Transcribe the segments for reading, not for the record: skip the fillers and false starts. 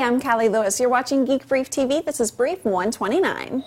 Hi, I'm Callie Lewis. You're watching Geek Brief TV. This is Brief 129.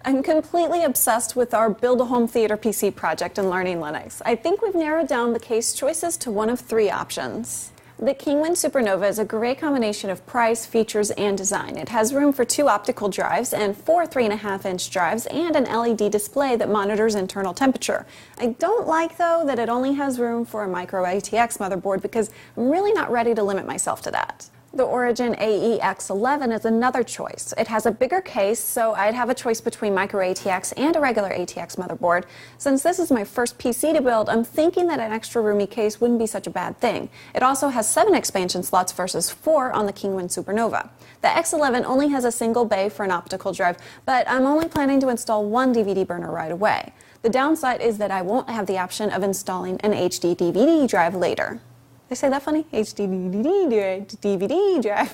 I'm completely obsessed with our Build a Home Theater PC project in Learning Linux. I think we've narrowed down the case choices to one of three options. The Kingwin Supernova is a great combination of price, features, and design. It has room for 2 optical drives and 4 3.5-inch drives and an LED display that monitors internal temperature. I don't like, though, that it only has room for a micro ATX motherboard because I'm really not ready to limit myself to that. The Origin AEX11 is another choice. It has a bigger case, so I'd have a choice between micro ATX and a regular ATX motherboard. Since this is my first PC to build, I'm thinking that an extra roomy case wouldn't be such a bad thing. It also has 7 expansion slots versus 4 on the Kingwin Supernova. The X11 only has a single bay for an optical drive, but I'm only planning to install 1 DVD burner right away. The downside is that I won't have the option of installing an HD DVD drive later. Did I say that funny? HD DVD drive.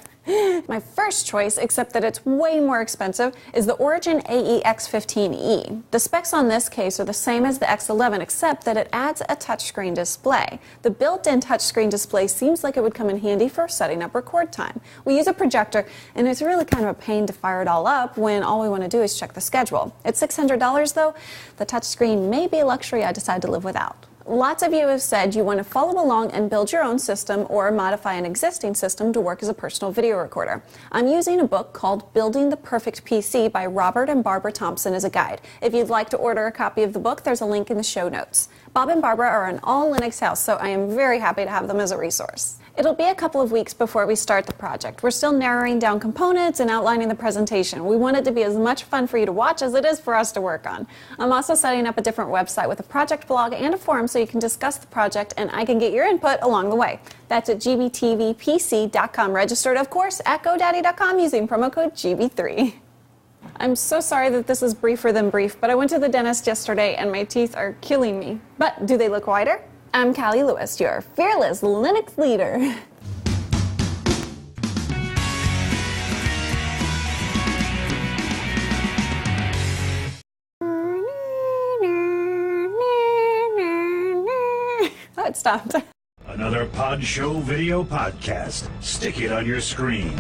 My first choice, except that it's way more expensive, is the Origin AEX15E. The specs on this case are the same as the X11, except that it adds a touchscreen display. The built-in touchscreen display seems like it would come in handy for setting up record time. We use a projector, and it's really kind of a pain to fire it all up when all we want to do is check the schedule. At $600, though, the touchscreen may be a luxury I decide to live without. Lots of you have said you want to follow along and build your own system or modify an existing system to work as a personal video recorder. I'm using a book called Building the Perfect PC by Robert and Barbara Thompson as a guide. If you'd like to order a copy of the book, there's a link in the show notes. Bob and Barbara are an all-Linux house, so I am very happy to have them as a resource. It'll be a couple of weeks before we start the project. We're still narrowing down components and outlining the presentation. We want it to be as much fun for you to watch as it is for us to work on. I'm also setting up a different website with a project blog and a forum so you can discuss the project and I can get your input along the way. That's at GBTVpc.com, registered, of course, at GoDaddy.com using promo code GB3. I'm so sorry that this is briefer than brief, but I went to the dentist yesterday and my teeth are killing me. But do they look whiter? I'm Callie Lewis, your fearless Linux leader. Oh, it stopped. Another Pod Show video podcast. Stick it on your screen.